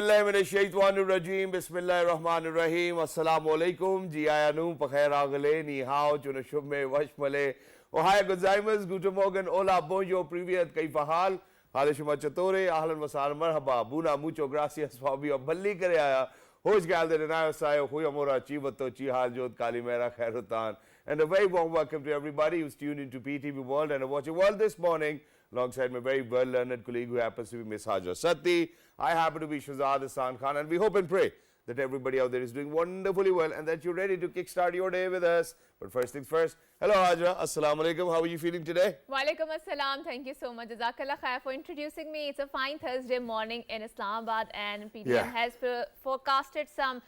Bismillahirrahmanirrahim. Bismillahirrahmanirrahim. Assalamu alaikum. Ji ayanu pakhair agale ni hao chunashubme washmale. Ohaya gozaimas. Guten Morgen. Hola. Bonjour. Privyet. Kaifa hal? Halishuma chatore. Ahlan wasal. Marhaba. Buna mucho gracias. Fabi balli kare aaya. Hoş geldin. Inayo sayo. Huya mora chivato chihal jod kali mera khairutan. And a very warm welcome to everybody who's tuned into PTV World and watching World this morning. Alongside my very well-learned colleague who happens to be Miss Hajar Satti. I happen to be Shahzad Hassan Khan, and we hope and pray that everybody out there is doing wonderfully well and that you're ready to kickstart your day with us. But first things first, hello Hajar, Assalamu alaikum. How are you feeling today? Walaikum assalam. Thank you so much, Jazakallah khair, for introducing me. It's a fine Thursday morning in Islamabad, and PTM has forecasted some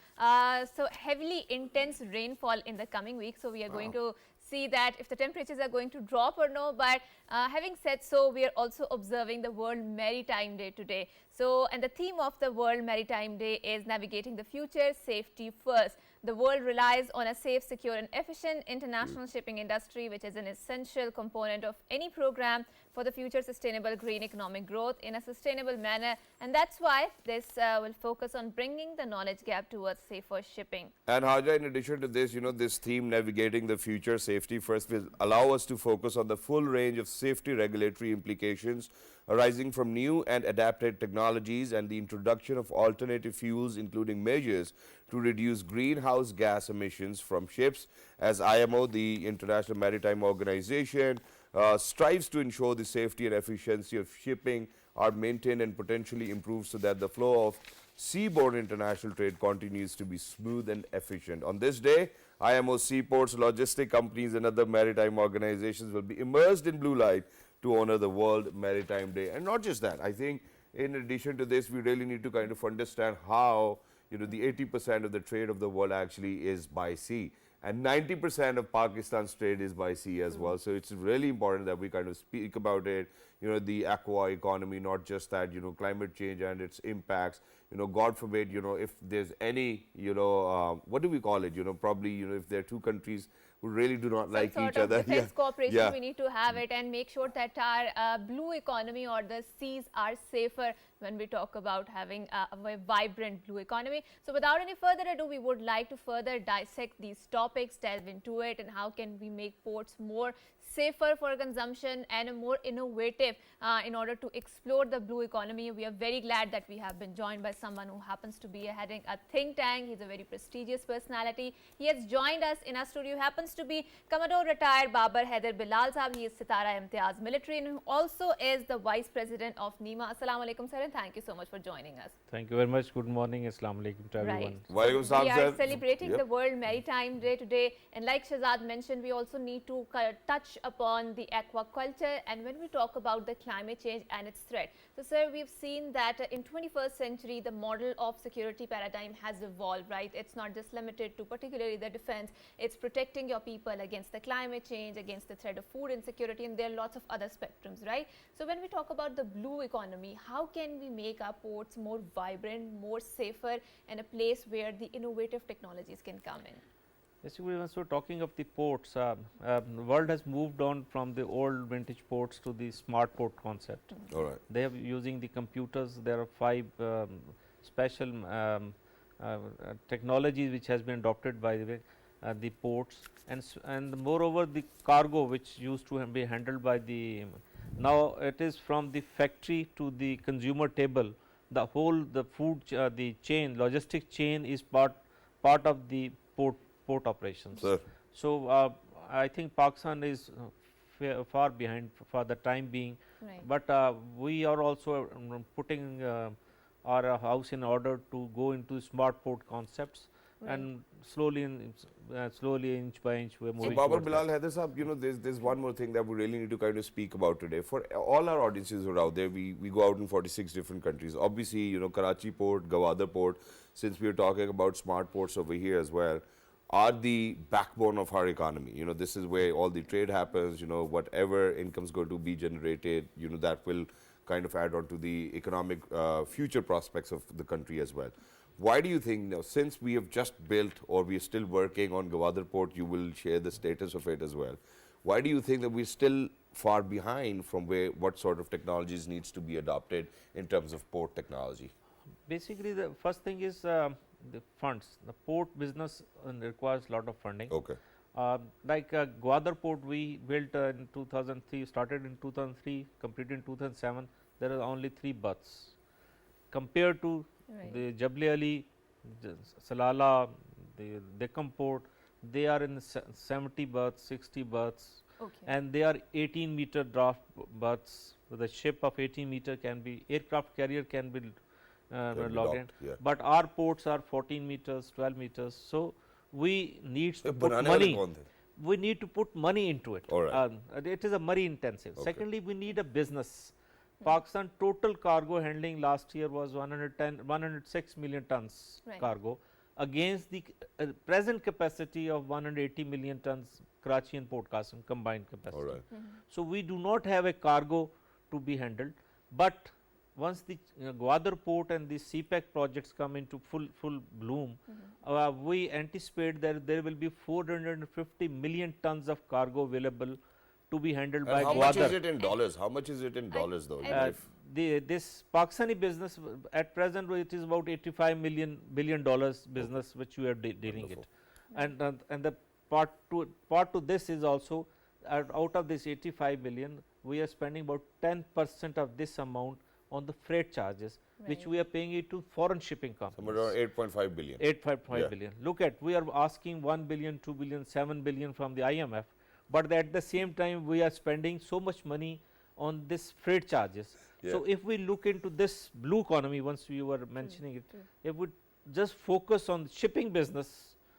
so heavily intense rainfall in the coming week. So we are going to see that if the temperatures are going to drop or no. But having said so, we are also observing the World Maritime Day today. So, and the theme of the World Maritime Day is navigating the future, safety first. The world relies on a safe, secure and efficient international shipping industry, which is an essential component of any program for the future sustainable green economic growth in a sustainable manner. And that's why this will focus on bringing the knowledge gap towards safer shipping. And Hajar, in addition to this, this theme, navigating the future, safety first, will allow us to focus on the full range of safety regulatory implications arising from new and adapted technologies and the introduction of alternative fuels, including measures to reduce greenhouse gas emissions from ships, as IMO, the International Maritime Organization, strives to ensure the safety and efficiency of shipping are maintained and potentially improved so that the flow of seaborne international trade continues to be smooth and efficient. On this day, IMO seaports, logistic companies and other maritime organizations will be immersed in blue light to honor the World Maritime Day. And not just that, I think in addition to this, we really need to kind of understand how, the 80% of the trade of the world actually is by sea. And 90% of Pakistan's trade is by sea as well. So it's really important that we kind of speak about it, the aqua economy, not just that, climate change and its impacts. God forbid, if there's any, what do we call it? Probably, if there are two countries who really do not like each other. Defense cooperation, we need to have it and make sure that our blue economy or the seas are safer when we talk about having a vibrant blue economy. So without any further ado, we would like to further dissect these topics, delve into it, and how can we make ports more safer for consumption and more innovative in order to explore the blue economy. We are very glad that we have been joined by someone who happens to be heading a think tank. He's a very prestigious personality. He has joined us in our studio. Happens to be Commodore retired Babar Haider Bilal Sahab. He is Sitara Imtiaz Military and who also is the Vice President of NEMA. Assalamu alaikum, sir, and thank you so much for joining us. Thank you very much. Good morning. Assalamu alaikum to everyone. Right. We are celebrating the World Maritime Day today, and like Shahzad mentioned, we also need to touch upon the aquaculture and when we talk about the climate change and its threat. So sir, we've seen that in 21st century the model of security paradigm has evolved, right? It's not just limited to particularly the defense, it's protecting your people against the climate change, against the threat of food insecurity, and there are lots of other spectrums, right? So when we talk about the blue economy, how can we make our ports more vibrant, more safer, and a place where the innovative technologies can come in? Basically, once we're talking of the ports, the world has moved on from the old vintage ports to the smart port concept. All right. They are using the computers. There are 5 special technologies which has been adopted by the ports, and moreover the cargo which used to be handled by the, now it is from the factory to the consumer table. The whole the food the chain, logistic chain is part of the port operations. Sir. So I think Pakistan is far behind for the time being, right. But we are also putting our house in order to go into smart port concepts, right. And slowly inch by inch we are moving. So Babar Bilal Haider Sahab, there's one more thing that we really need to kind of speak about today. For all our audiences who are out there, we go out in 46 different countries. Obviously, Karachi port, Gwadar port, since we are talking about smart ports over here as well, are the backbone of our economy. This is where all the trade happens, whatever income is going to be generated, that will kind of add on to the economic future prospects of the country as well. Why do you think, since we have just built or we are still working on Gwadar port, you will share the status of it as well. Why do you think that we're still far behind from what sort of technologies needs to be adopted in terms of port technology? Basically, the first thing is the funds. The port business requires lot of funding. Okay. Like Gwadar port, we built in 2003, started in 2003, completed in 2007. There are only 3 berths. Compared to Right. the Jabli Ali, Salala, the Deccan port, they are in 70 berths, 60 berths, Okay. and they are 18-meter draft berths. The ship of 18-meter can be, aircraft carrier can be be logged in, docked, yeah. but our ports are 14 meters, 12 meters. So we need to ये put बनाने वाले money. कौन थे? We need to put money into it. All right. It is a money intensive. Okay. Secondly, we need a business. Pakistan total cargo handling last year was 106 million tons Right. cargo against the present capacity of 180 million tons Karachi and Port Qasim combined capacity. All right. So we do not have a cargo to be handled, but once the Gwadar port and the CPEC projects come into full bloom, we anticipate that there will be 450 million tons of cargo available to be handled by And how much is Gwadar. it in dollars? How much is it in dollars though? This Pakistani business at present it is about 85 billion dollars business which we are dealing it, and the part to this is also out of this 85 billion we are spending about 10% of this amount on the freight charges, which Right. we are paying it to foreign shipping companies. Somewhere around 8.5 billion. 8.5 Yeah. billion. Look at, we are asking 1 billion, 2 billion, 7 billion from the IMF, but at the same time we are spending so much money on this freight charges. So Yeah. if we look into this blue economy, once we were mentioning it, if we just focus on the shipping business,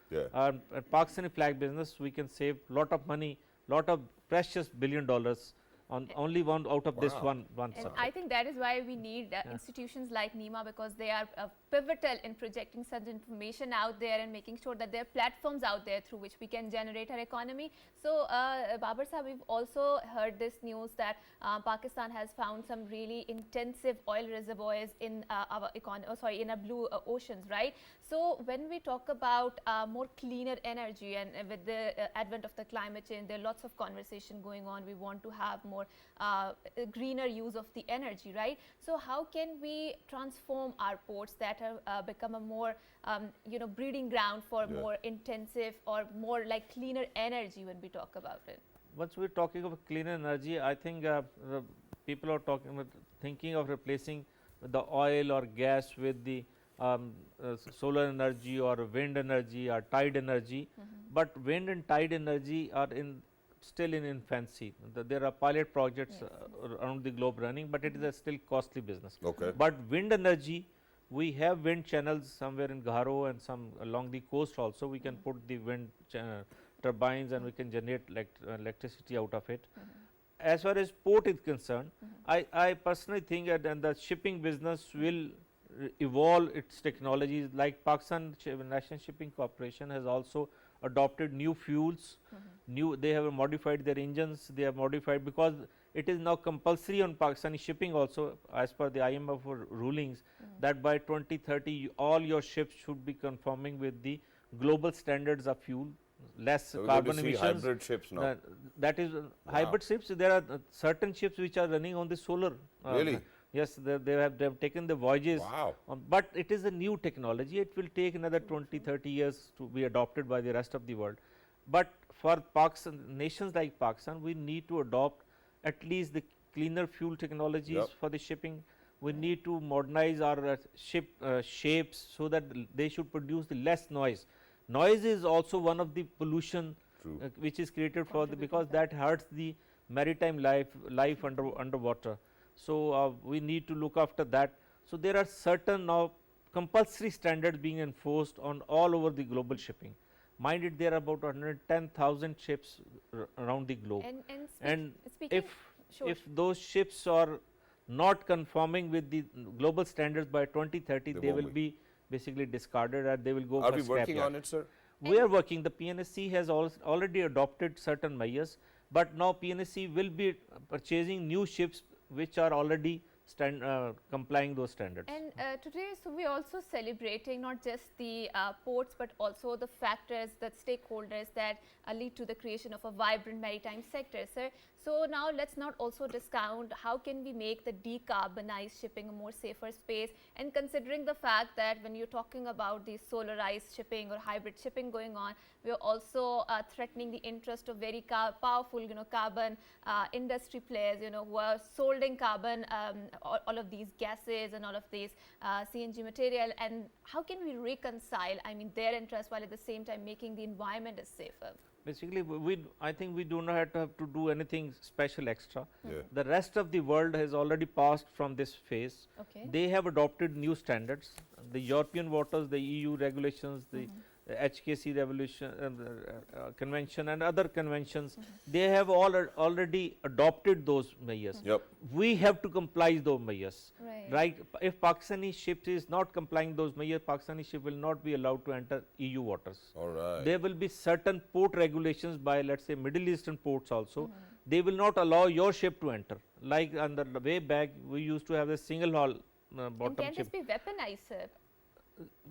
Yeah. Pakistani flag business, we can save lot of money, lot of precious $1 billion on only one out of this Wow. one And subject. I think that is why we need institutions like NEMA, because they are pivotal in projecting such information out there and making sure that there are platforms out there through which we can generate our economy. So, Babar Sahab, we've also heard this news that Pakistan has found some really intensive oil reservoirs in our in our blue oceans, right? So, when we talk about more cleaner energy and with the advent of the climate change, there are lots of conversation going on. We want to have more greener use of the energy, right? So how can we transform our ports that have become a more breeding ground for Yeah. more intensive or more like cleaner energy when we talk about it? Once we are talking of clean energy, I think the people are thinking of replacing the oil or gas with the solar energy or wind energy or tide energy, but wind and tide energy are still in infancy. There are pilot projects around the globe running, but it is a still costly business. Okay. But wind energy, we have wind channels somewhere in Garo and some along the coast also. We can put the wind turbines and we can generate electricity out of it. As far as port is concerned, I personally think that the shipping business will evolve its technologies, like Pakistan National Shipping Corporation has also adopted new fuels, they have modified their engines, they have modified, because it is now compulsory on Pakistani shipping also as per the IMF rulings that by 2030 all your ships should be conforming with the global standards of fuel, less So we're going carbon to see emissions. hybrid ships now. That is hybrid ships. There are certain ships which are running on the solar. Really? Yes, they have taken the voyages. Wow. But it is a new technology. It will take another 20, 30 years to be adopted by the rest of the world. But for Pakistan, nations like Pakistan, we need to adopt at least the cleaner fuel technologies Yep. for the shipping. We need to modernize our ship shapes so that they should produce the less noise. Noise is also one of the pollution which is created for because that hurts the maritime life underwater. So we need to look after that. So there are certain now compulsory standards being enforced on all over the global shipping. Mind it, there are about 110,000 ships around the globe. And speaking, if those ships are not conforming with the global standards by 2030, they will be basically discarded and they will go Are for we working scrapyard. on it, sir? We are working. The PNSC has already adopted certain measures, but now PNSC will be purchasing new ships which are already complying those standards. And today, so we're also celebrating not just the ports, but also the factors, the stakeholders that lead to the creation of a vibrant maritime sector, sir. So now let's not also discount how can we make the decarbonized shipping a more safer space, and considering the fact that when you're talking about the solarized shipping or hybrid shipping going on, we're also threatening the interest of very powerful, carbon industry players, who are solding carbon, all of these gases and all of these CNG material. And how can we reconcile, their interest while at the same time making the environment is safer? Basically, I think we do not have to do anything special extra. Yeah. The rest of the world has already passed from this phase. Okay. They have adopted new standards. The European waters, the EU regulations, the HKC convention and other conventions, they have already adopted those measures. Yep. We have to comply those measures. Right. If Pakistani ship is not complying those measures, Pakistani ship will not be allowed to enter EU waters. All right. There will be certain port regulations by, let's say, Middle Eastern ports also. They will not allow your ship to enter. Like on the way back, we used to have a single hull And bottom can this ship. be weaponized, sir?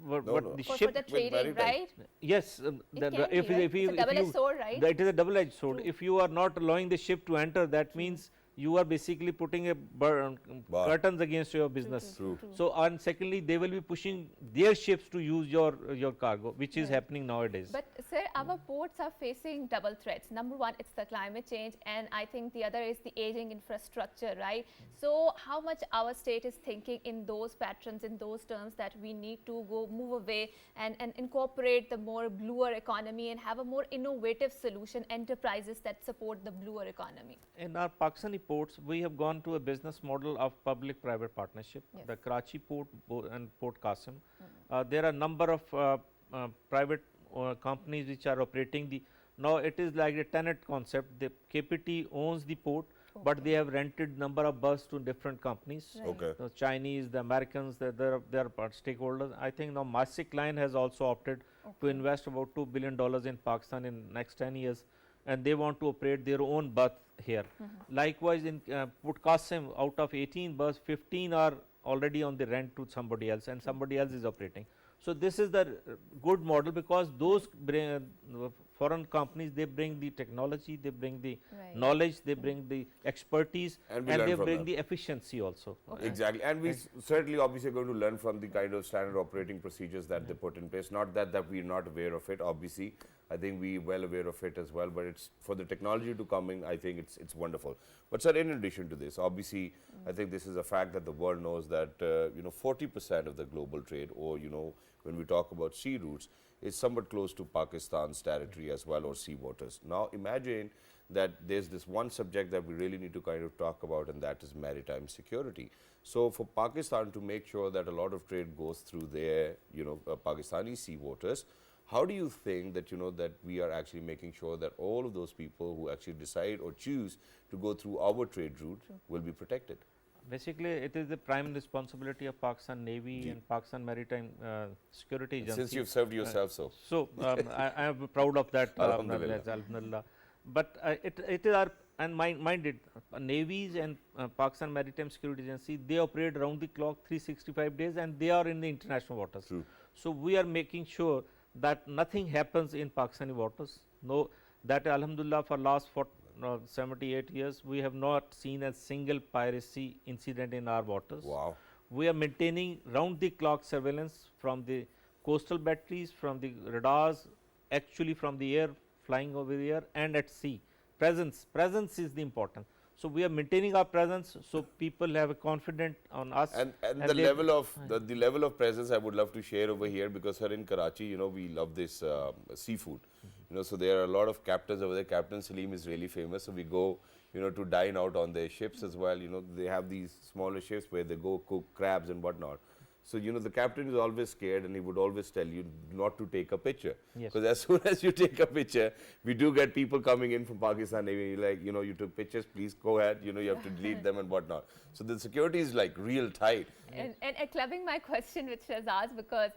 But No. the For ship, the with trading, maritime. right? yes, It can be, right? It's a double-edged sword, right? It is a double-edged sword. True. If you are not allowing the ship to enter, that means you are basically putting a Bar. curtains against your business. True. So, and secondly, they will be pushing their ships to use your cargo, which is happening nowadays. But sir, our ports are facing double threats. Number one, it's the climate change, and I think the other is the aging infrastructure, right? So how much our state is thinking in those patterns, in those terms, that we need to move away and incorporate the more bluer economy and have a more innovative solution, enterprises that support the bluer economy. In our Pakistani ports, we have gone to a business model of public-private partnership. Yes. The Karachi port and Port Qasim. There are a number of private companies which are operating the. Now it is like a tenant concept. The KPT owns the port, but they have rented number of berths to different companies. Right. Okay. The Chinese, the Americans, they are part stakeholders. I think now Maersk Line has also opted to invest about $2 billion in Pakistan in next 10 years, and they want to operate their own berth here. Likewise, in Port Qasim, out of 18 berths, 15 are already on the rent to somebody else, and somebody else is operating. So this is the good model, because those foreign companies, they bring the technology, they bring the Right. knowledge, they bring the expertise, And we and learn they from bring them. the efficiency also. Exactly, and we certainly obviously are going to learn from the kind of standard operating procedures that they put in place. Not that we're not aware of it, obviously. I think we're well aware of it as well, but it's for the technology to come in, I think it's wonderful. But sir, in addition to this, obviously, I think this is a fact that the world knows that 40% of the global trade, or when we talk about sea routes, is somewhat close to Pakistan's territory as well, or sea waters. Now imagine that there's this one subject that we really need to kind of talk about, and that is maritime security. So for Pakistan to make sure that a lot of trade goes through their Pakistani sea waters, how do you think that that we are actually making sure that all of those people who actually decide or choose to go through our trade route will be protected? Basically, it is the prime responsibility of Pakistan Navy and Pakistan Maritime Security Agency. Since you've served yourself so. So I am proud of that. Alhamdulillah. Alhamdulillah. But it is our, and mind it, navies and Pakistan Maritime Security Agency, they operate around the clock 365 days, and they are in the international waters. True. So we are making sure that nothing happens in Pakistani waters. No, that Alhamdulillah, for last 78 years, we have not seen a single piracy incident in our waters. Wow. We are maintaining round the clock surveillance from the coastal batteries, from the radars, actually from the air, flying over the air, and at sea. Presence is the important. So we are maintaining our presence, so people have a confidence on us. And the level of the level of presence I would love to share over here, because here in Karachi, we love this seafood. So there are a lot of captains over there. Captain Salim is really famous. So we go, to dine out on their ships as well. They have these smaller ships where they go cook crabs and whatnot. So, the captain is always scared and he would always tell you not to take a picture. Yes. Because as soon as you take a picture, we do get people coming in from Pakistan, Navy, like, you took pictures, please go ahead, you have to delete them and whatnot. So the security is like real tight. And clubbing my question with Shahzad, because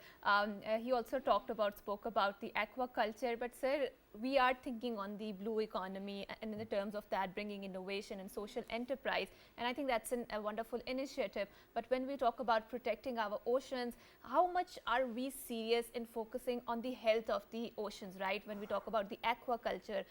he also spoke about the aquaculture, but sir, we are thinking on the blue economy and in the terms of that bringing innovation and social enterprise, and I think that's a wonderful initiative. But when we talk about protecting our oceans, how much are we serious in focusing on the health of the oceans, right? When we talk about the aquaculture,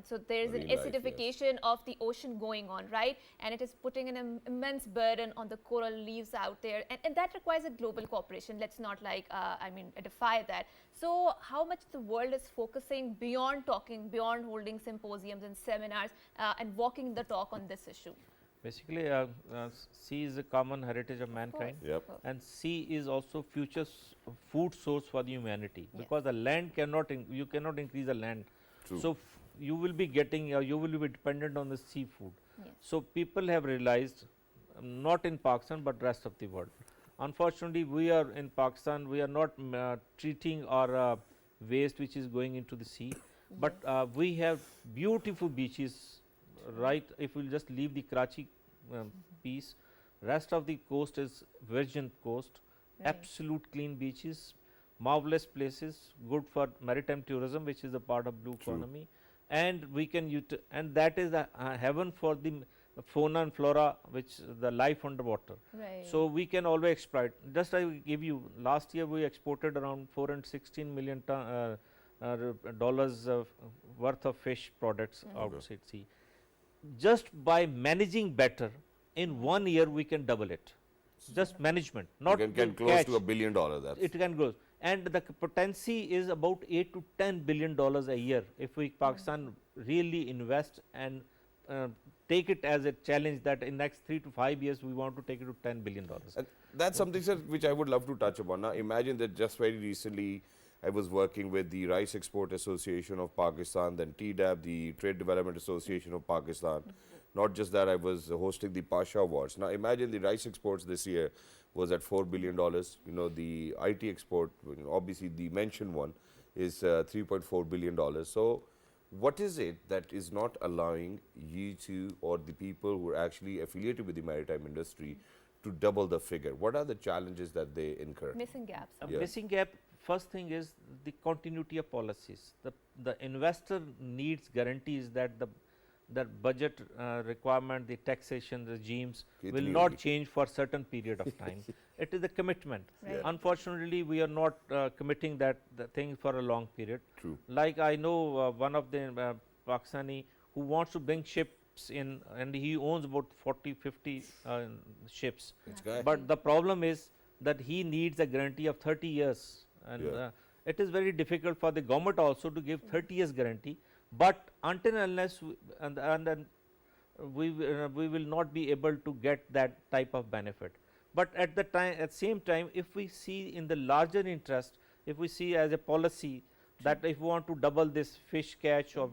so there's an Marine life, acidification of the ocean going on, right? And it is putting an immense burden on the coral reefs out there, and that requires a global cooperation. Let's not defy that. So how much the world is focusing beyond talking, beyond holding symposiums and seminars and walking the talk on this issue? Basically, sea is a common heritage of mankind, Yep. and sea is also future food source for the humanity, Yes. because the land you cannot increase the land. True. So you will be getting, you will be dependent on the seafood. Yes. So people have realized, not in Pakistan but rest of the world. Unfortunately, we are in Pakistan, we are not treating our waste which is going into the sea, but we have beautiful beaches, right? If we will just leave the Karachi piece, rest of the coast is virgin coast, Right. absolute clean beaches, marvelous places, good for maritime tourism, which is a part of blue True. economy, and we can and that is a heaven for the fauna and flora, which the life underwater. Right. So we can always exploit. Just I will give you, last year we exported around $416 million dollars worth of fish products outside sea. Just by managing better, in 1 year we can double it. Just management, not You can the close catch. to $1 billion. That's It can grow, and the potency is about $8 to $10 billion a year. If we Pakistan really invest and take it as a challenge that in next 3 to 5 years we want to take it to $10 billion. And that's something, sir, which I would love to touch upon. Now, imagine that just very recently I was working with the Rice Export Association of Pakistan, then TDAP, the Trade Development Association of Pakistan. Not just that, I was hosting the Pasha Awards. Now, imagine the rice exports this year was at $4 billion. The IT export, obviously the mentioned one, is $3.4 billion. So, what is it that is not allowing you to, or the people who are actually affiliated with the maritime industry, to double the figure? What are the challenges that they incur? Missing gaps. A Yeah. missing gap, first thing is the continuity of policies. The investor needs guarantees that the budget requirement, the taxation regimes will Continuity. not change for certain period of time. It is a commitment. Right. Yeah. Unfortunately, we are not committing the thing for a long period. True. Like I know one of the Pakistani who wants to bring ships in, and he owns about 40, 50 ships. Which guy? But the problem is that he needs a guarantee of 30 years, and Yeah. it is very difficult for the government also to give 30 years guarantee. But until and unless we will not be able to get that type of benefit. But at the same time, if we see in the larger interest, if we see as a policy that if we want to double this fish catch or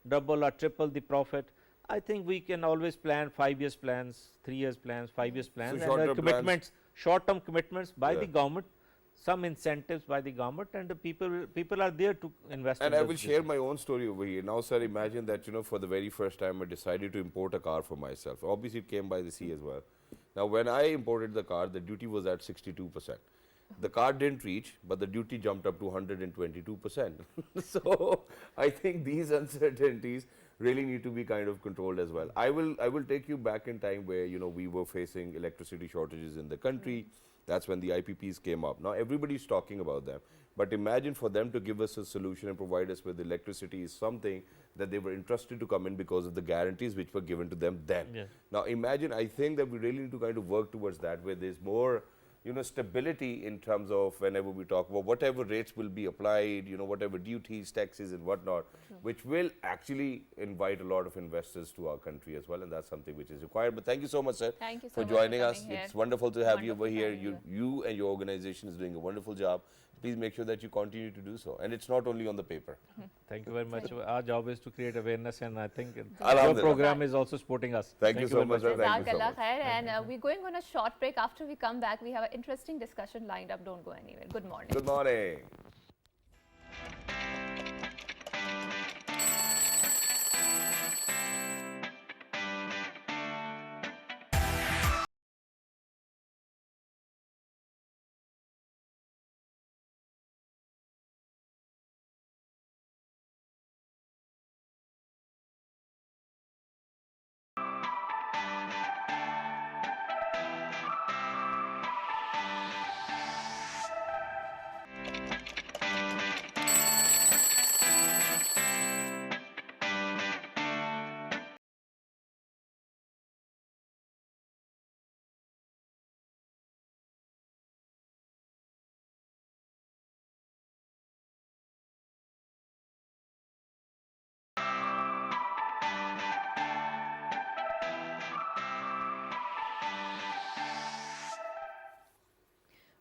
double or triple the profit, I think we can always plan 5 years plans, 3 years plans, 5 years plans, and short-term commitments, short-term commitments by Yeah. the government, some incentives by the government, and the people are there to invest. And in I this will share business. my own story over here. Now, sir, imagine that, for the very first time I decided to import a car for myself. Obviously, it came by the sea as well. Now, when I imported the car, the duty was at 62%. The car didn't reach, but the duty jumped up to 122%. So, I think these uncertainties really need to be kind of controlled as well. I will take you back in time where, we were facing electricity shortages in the country. That's when the IPPs came up. Now, everybody's talking about them. But imagine for them to give us a solution and provide us with electricity is something that they were interested to come in because of the guarantees which were given to them then. Yeah. Now, imagine, I think that we really need to kind of work towards that, where there's more, stability in terms of whenever we talk about whatever rates will be applied, whatever duties, taxes and whatnot, which will actually invite a lot of investors to our country as well, and that's something which is required. But thank you so much, sir, Thank you so for much for joining us. coming here. It's wonderful to have you over Wonderful here. having You and your organization is doing a wonderful job. please make sure that you continue to do so. And it's not only on the paper. Thank you very much. Our job is to create awareness, and I think your Alhamdulillah. program is also supporting us. Thank you so very much, sir. Thank you so Jazakallah much. khair. And we're going on a short break. After we come back, we have an interesting discussion lined up. Don't go anywhere. Good morning. Good morning.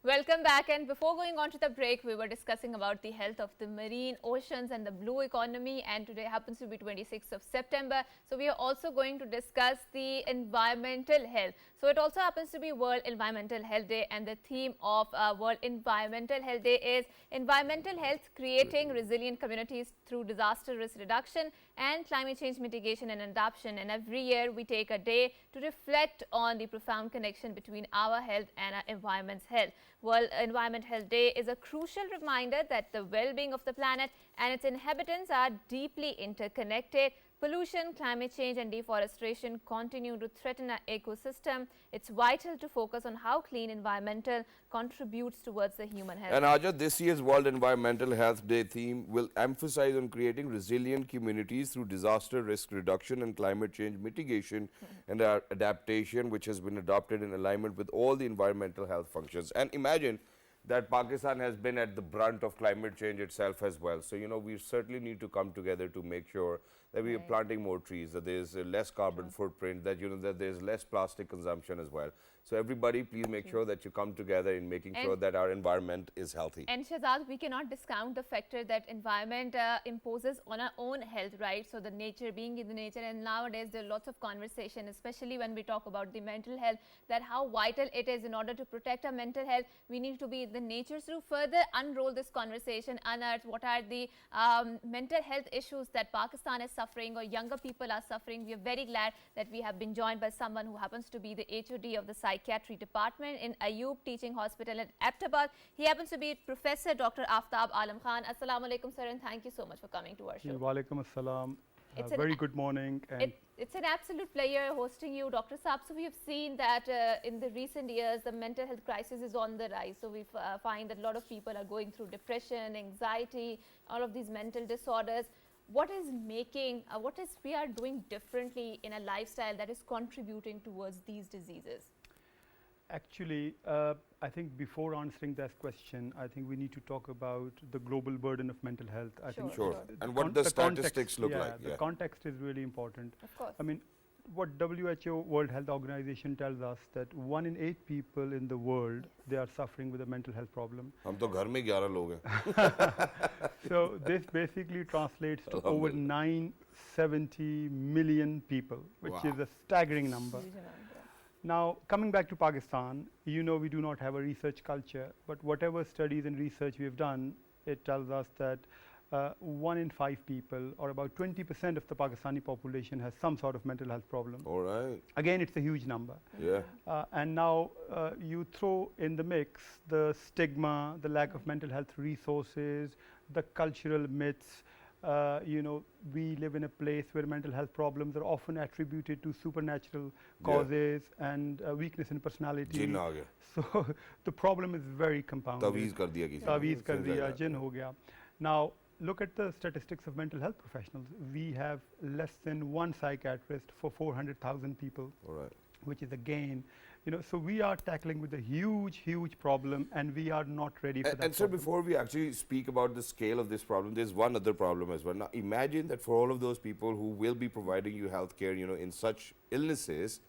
Welcome back, and before going on to the break, we were discussing about the health of the marine, oceans and the blue economy, and today happens to be 26th of September. So we are also going to discuss the environmental health. So it also happens to be World Environmental Health Day, and the theme of World Environmental Health Day is environmental health, creating resilient communities through disaster risk reduction and climate change mitigation and adaptation. And every year we take a day to reflect on the profound connection between our health and our environment's health. World Environment Health Day is a crucial reminder that the well-being of the planet and its inhabitants are deeply interconnected. Pollution, climate change and deforestation continue to threaten our ecosystem. It's vital to focus on how clean environmental contributes towards the human health. And Aja, this year's World Environmental Health Day theme will emphasize on creating resilient communities through disaster risk reduction and climate change mitigation and adaptation, which has been adopted in alignment with all the environmental health functions. And imagine that Pakistan has been at the brunt of climate change itself as well. So, you know, we certainly need to come together to make sure that we are planting more trees, that there's less carbon footprint, that, you know, that there's less plastic consumption as well. So everybody, please make sure that you come together in making sure that our environment is healthy. And Shahzad, we cannot discount the factor that environment imposes on our own health, right? So the nature, being in the nature, and nowadays there are lots of conversation, especially when we talk about the mental health, that how vital it is in order to protect our mental health. We need to be in the nature. So to further unroll this conversation, unearth what are the mental health issues that Pakistan is suffering or younger people are suffering. We are very glad that we have been joined by someone who happens to be the HOD of the Psychiatry Department in Ayub Teaching Hospital at Aptabad. He happens to be Professor Dr. Aftab Alam Khan. Assalamu alaikum, sir, and thank you so much for coming to our show. Wa alaikum assalam. Very good morning. And it's an absolute pleasure hosting you, Dr. Saab. So we have seen that in the recent years, the mental health crisis is on the rise. So we find that a lot of people are going through depression, anxiety, all of these mental disorders. What is making, what is we are doing differently in a lifestyle that is contributing towards these diseases? actually, I think before answering that question, I think we need to talk about the global burden of mental health. I think Sure. And what the statistics look like. The context is really important. Of course. I mean, what WHO, World Health Organization, tells us that 1 in 8 people in the world, they are suffering with a mental health problem. हम तो घर में 11 लोग हैं. So this basically translates to over 970 million people, which is a staggering number. Now, coming back to Pakistan, you know we do not have a research culture, but whatever studies and research we have done, it tells us that 1 in 5 people, or about 20% of the Pakistani population, has some sort of mental health problem. All right. Again, it's a huge number. Yeah. And now you throw in the mix the stigma, the lack of mental health resources, the cultural myths. You know, we live in a place where mental health problems are often attributed to supernatural causes and weakness in personality. Jinn aa gaya. So the problem is very compounded. Taweez kar diya kisi. Taweez kar diya, jinn ho gaya. Now, look at the statistics of mental health professionals. We have less than 1 psychiatrist for 400,000 people. All right. Which is again, you know, so we are tackling with a huge, huge problem, and we are not ready for that. And sir, before we actually speak about the scale of this problem, there's one other problem as well. Now, imagine that for all of those people who will be providing you health care, you know, in such illnesses,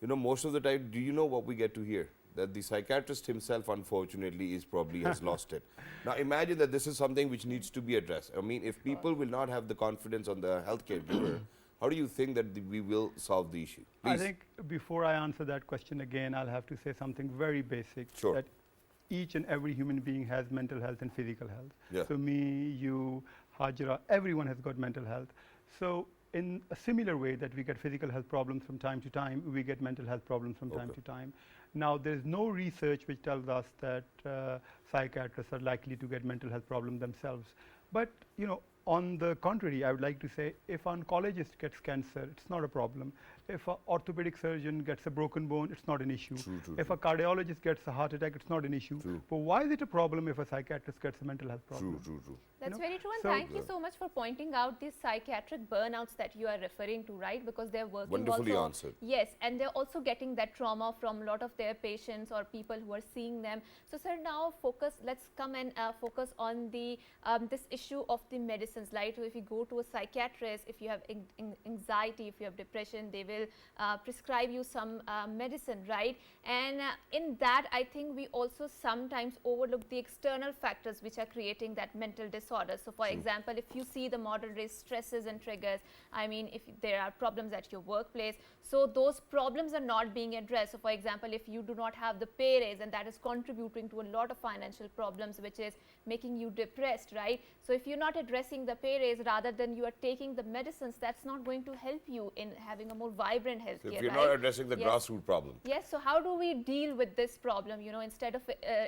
you know, most of the time, do you know what we get to hear? that the psychiatrist himself, unfortunately, is probably has lost it. Now, imagine that this is something which needs to be addressed. I mean, if people will not have the confidence on the healthcare giver, how do you think that we will solve the issue? I Please. think before I answer that question again, I'll have to say something very basic. Sure. That each and every human being has mental health and physical health. Yeah. So me, you, Hajra, everyone has got mental health. So in a similar way that we get physical health problems from time to time, we get mental health problems from time Okay. to time. Now, there is no research which tells us that psychiatrists are likely to get mental health problems themselves. But, you know, on the contrary, I would like to say, if an oncologist gets cancer, it's not a problem. If an orthopedic surgeon gets a broken bone, it's not an issue. True, true, If a cardiologist gets a heart attack, it's not an issue. True. But why is it a problem if a psychiatrist gets a mental health problem? True. That's know, very true, and so- thank you so much for pointing out these psychiatric burnouts that you are referring to, right? Because they're working Wonderfully also. answered. Yes, and they're also getting that trauma from a lot of their patients or people who are seeing them. So, sir, now focus. Let's come and focus on the this issue of the medicines, right? So if you go to a psychiatrist, if you have anxiety, if you have depression, they will prescribe you some medicine, right? And in that, I think we also sometimes overlook the external factors which are creating that mental disorder. So, for example, if you see the modern day stresses and triggers, I mean, if there are problems at your workplace, so those problems are not being addressed. So, for example, if you do not have the pay raise, and that is contributing to a lot of financial problems, which is making you depressed, right? So, if you're not addressing the pay raise rather than you are taking the medicines, that's not going to help you in having a more vibrant healthcare. So if you're right? not addressing the Yes. grassroots problem. Yes, so how do we deal with this problem? You know, instead of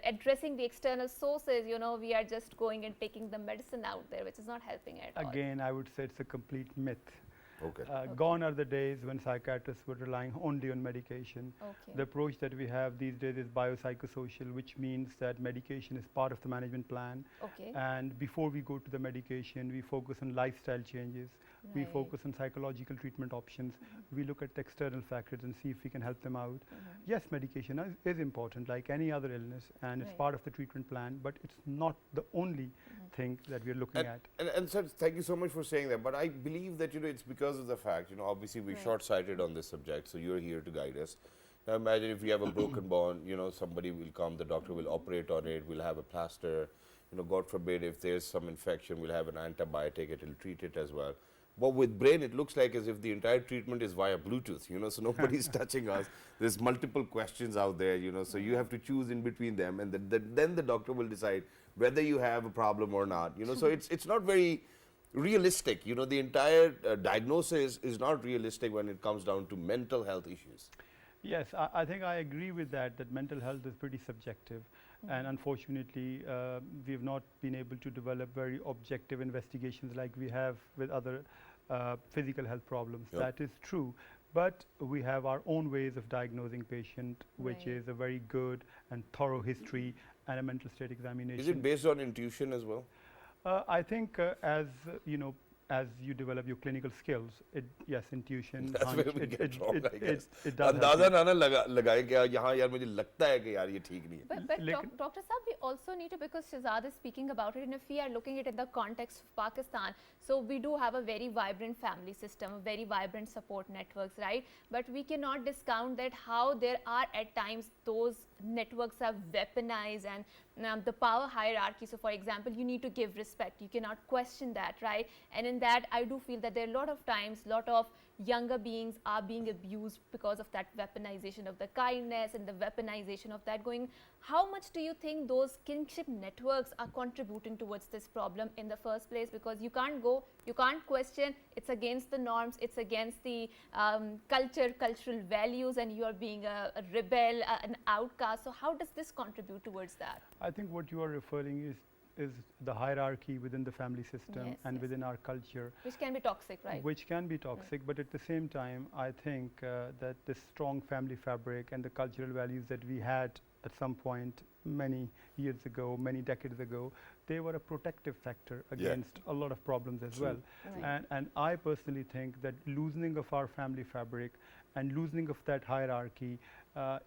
addressing the external sources, you know, we are just going and taking the medicine out there, which is not helping at all. Again, I would say it's a complete myth. Okay. Gone are the days when psychiatrists were relying only on medication. Okay. The approach that we have these days is biopsychosocial, which means that medication is part of the management plan. Okay. And before we go to the medication, we focus on lifestyle changes. We Right. focus on psychological treatment options. We look at the external factors and see if we can help them out. Yes, medication is important like any other illness, and it's Right. part of the treatment plan, but it's not the only thing that we're looking at. And sir, thank you so much for saying that. But I believe that, you know, it's because of the fact, you know, obviously we're Right. short-sighted on this subject, so you're here to guide us. Now imagine if we have a broken bone, you know, somebody will come, the doctor will operate on it, we'll have a plaster, you know, God forbid if there's some infection, we'll have an antibiotic, it will treat it as well. But with brain, it looks like as if the entire treatment is via Bluetooth, you know, so nobody's touching us. There's multiple questions out there, you know, so you have to choose in between them, and then the doctor will decide whether you have a problem or not, you know. So it's not very realistic, you know, the entire diagnosis is not realistic when it comes down to mental health issues. Yes, I think I agree with that mental health is pretty subjective. And unfortunately, we have not been able to develop very objective investigations like we have with other physical health problems. Yep. That is true. But we have our own ways of diagnosing patient, which Right. is a very good and thorough history and a mental state examination. Is it based on intuition as well? I think as you know, as you develop your clinical skills, yes, intuition, That's hunch, where we get wrong, I guess. it does help अंदाजा you. ना लगाए कि यहाँ यार मुझे लगता है कि यार ये ठीक नहीं है. But Lekin- Dr. Saab, we also need to, because Shahzad is speaking about it, and if we are looking at it in the context of Pakistan, so we do have a very vibrant family system, a very vibrant support networks, right? But we cannot discount that how there are at times those networks are weaponized and the power hierarchy. So, for example, you need to give respect. You cannot question that, right? And in that, I do feel that there are a lot of times, lot of younger beings are being abused because of that weaponization of the kindness and the weaponization of that going. How much do you think those kinship networks are contributing towards this problem in the first place? Because you can't go, you can't question, it's against the norms, it's against the cultural values, and you are being a rebel, an outcast. So how does this contribute towards that? I think what you are referring is the hierarchy within the family system Yes, and yes. within our culture, Which can be toxic, right? which can be toxic. But at the same time, I think that this strong family fabric and the cultural values that we had at some point many years ago, many decades ago, they were a protective factor against a lot of problems as True. well. Right. And I personally think that loosening of our family fabric and loosening of that hierarchy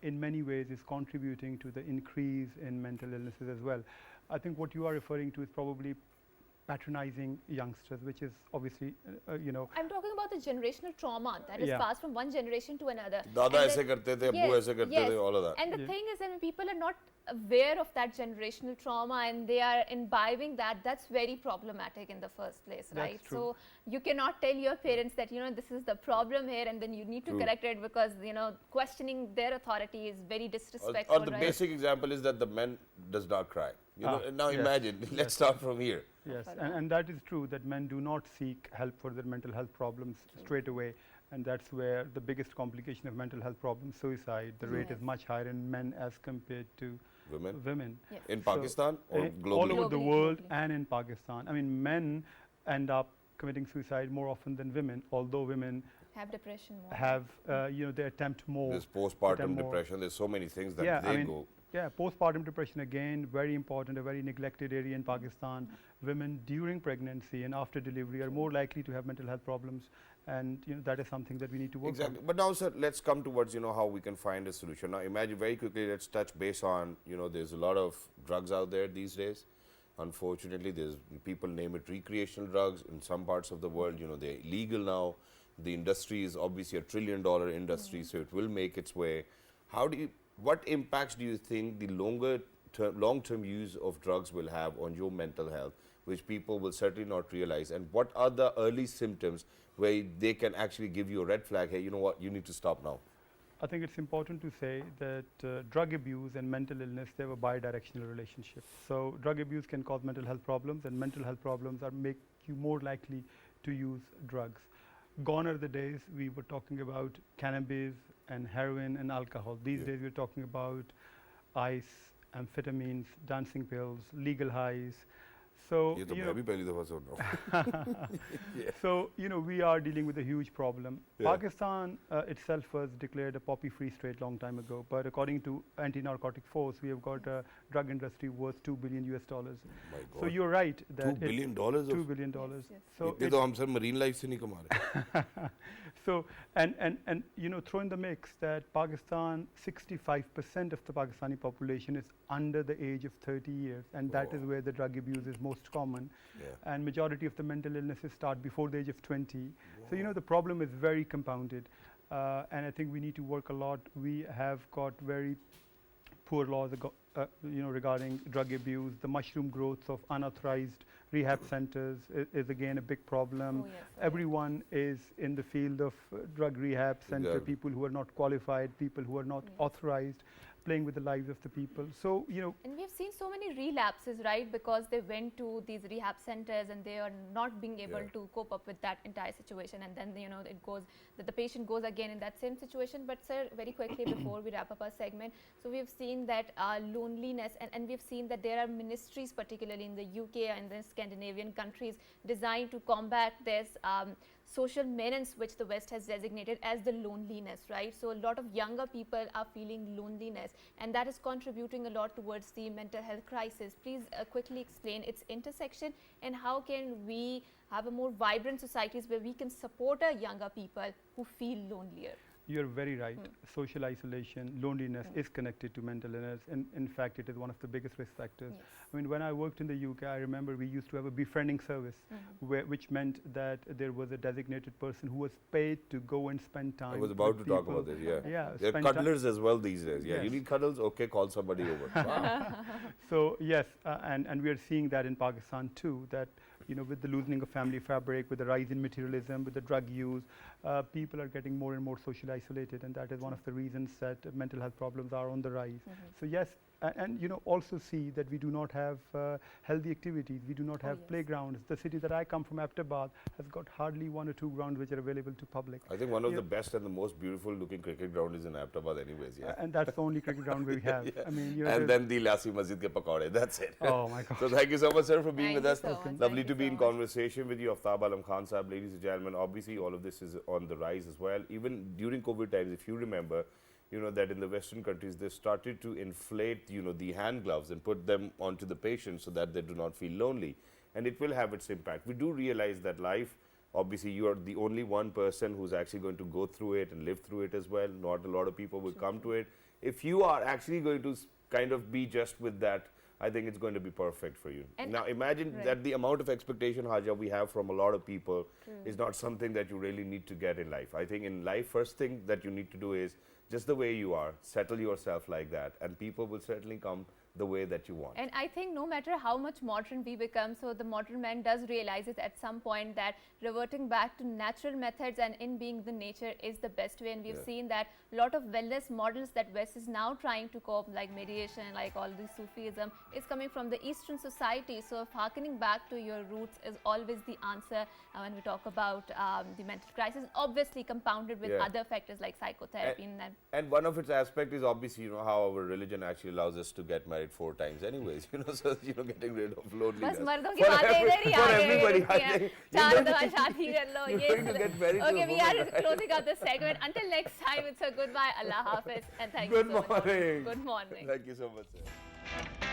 in many ways is contributing to the increase in mental illnesses as well. I think what you are referring to is probably patronizing youngsters, which is obviously, I'm talking about the generational trauma that is Yeah. passed from one generation to another. दादा And ऐसे then- करते थे, अब्बू ऐसे करते थे, all of that. And the thing is that when people are not aware of that generational trauma and they are imbibing that, that's very problematic in the first place, That's right? true. So you cannot tell your parents that, this is the problem here, and then you need to True. correct it because, questioning their authority is very disrespectful, Or the right? basic example is that the man does not cry. Now yes, imagine, let's start from here. Yes, and that is true, that men do not seek help for their mental health problems straight away, and that's where the biggest complication of mental health problems, suicide, the rate is much higher in men as compared to women. Yes. In So, Pakistan or all globally? over the Globally, world globally. and in Pakistan. I mean, men end up committing suicide more often than women, although women Have depression more. have, they attempt more. There's postpartum attempt more. depression, there's so many things that Yeah, they I mean, go. Yeah, postpartum depression again, very important, a very neglected area in Pakistan. Women during pregnancy and after delivery are more likely to have mental health problems, and that is something that we need to work Exactly. on. But now, sir, let's come towards how we can find a solution. Now, imagine very quickly. Let's touch base on there's a lot of drugs out there these days. Unfortunately, there's people name it recreational drugs. In some parts of the world, they're illegal now. The industry is obviously $1 trillion industry, so it will make its way. What impacts do you think the long-term use of drugs will have on your mental health, which people will certainly not realize? And what are the early symptoms where they can actually give you a red flag? Hey, you know what? You need to stop now. I think it's important to say that drug abuse and mental illness, they have a bidirectional relationship. So drug abuse can cause mental health problems, and mental health problems make you more likely to use drugs. Gone are the days we were talking about cannabis and heroin and alcohol. These days we're talking about ice, amphetamines, dancing pills, legal highs. So, ये तो मैं भी पहली दफा सुन रहा हूँ. So, we are dealing with a huge problem. Yeah. Pakistan itself was declared a poppy-free state long time ago, but according to anti-narcotic force, we have got a drug industry worth $2 billion. My So God. you're right that $2 billion $2 of billion. Yes. So इतने तो हम sir marine life से नहीं कमा रहे. So, and throw in the mix that Pakistan, 65% of the Pakistani population is under the age of 30 years, and that is where the drug abuse is most common. Yeah. And majority of the mental illnesses start before the age of 20. So, the problem is very compounded, and I think we need to work a lot. We have got very poor laws regarding drug abuse. The mushroom growth of unauthorized rehab centers is again a big problem. Oh, yes, oh, yes. Everyone is in the field of drug rehab center, Exactly. people who are not qualified, people who are not authorized, playing with the lives of the people. So, And we have seen so many relapses, right? Because they went to these rehab centers and they are not being able to cope up with that entire situation. And then, it goes that the patient goes again in that same situation. But, sir, very quickly before we wrap up our segment, so we have seen that loneliness, and we have seen that there are ministries, particularly in the UK and the Scandinavian countries, designed to combat this social menace which the West has designated as the loneliness, right? So a lot of younger people are feeling loneliness, and that is contributing a lot towards the mental health crisis. Please quickly explain its intersection and how can we have a more vibrant societies where we can support our younger people who feel lonelier. you're very right. Social isolation, loneliness is connected to mental illness. In fact, it is one of the biggest risk factors. Yes. I mean, when I worked in the UK, I remember we used to have a befriending service, which meant that there was a designated person who was paid to go and spend time. I was about to with talk people. about this, yeah. Yeah, There are spend time- cuddlers as well these days. Yeah, you Yes. need cuddles? Okay, call somebody over. Wow. So yes, and we are seeing that in Pakistan too, that with the loosening of family fabric, with the rise in materialism, with the drug use, people are getting more and more socially isolated, and that is one of the reasons that mental health problems are on the rise. So yes, and also see that we do not have healthy activities, we do not have yes. playgrounds. The city that I come from, Aptabad, has got hardly 1 or 2 grounds which are available to public. I think one of Yeah. the best and the most beautiful looking cricket ground is in Aptabad anyways, yeah. And that's the only cricket ground we have. I mean, And there's- then the Lassi Masjid ke pakode, that's it. oh my God. So thank you so much, sir, for being Thank with you us. so much. Lovely Thank to you be so in much. conversation with you. Aftab Alam Khan Sahab, ladies and gentlemen, obviously all of this is on the rise as well. Even during COVID times, if you remember, that in the Western countries, they started to inflate, the hand gloves and put them onto the patient so that they do not feel lonely. And it will have its impact. We do realize that life, obviously, you are the only one person who's actually going to go through it and live through it as well. Not a lot of people will come to it. If you are actually going to kind of be just with that I think it's going to be perfect for you. And Now imagine right. that the amount of expectation, Haja, we have from a lot of people is not something that you really need to get in life. I think in life, first thing that you need to do is just the way you are, settle yourself like that, and people will certainly come the way that you want. And I think no matter how much modern we become, so the modern man does realize it at some point that reverting back to natural methods and in being the nature is the best way. And we've seen that a lot of wellness models that West is now trying to cope, like meditation, like all this Sufism, is coming from the Eastern society. So harkening back to your roots is always the answer when we talk about the mental crisis, obviously compounded with other factors like psychotherapy. And one of its aspects is obviously, you know, how our religion actually allows us to get married 4 times anyways, you know, so, you know, getting rid of loneliness. बस मर्दों की बातें इधर ही आ for गई everybody, हैं। I think चार दफा शादी कर लो, you're ये going to get married to a Okay, we woman, are right? closing up this segment. Until next time, it's a goodbye, Allah Hafiz, and thank you Good so much. morning. Good morning. Thank you so much, sir.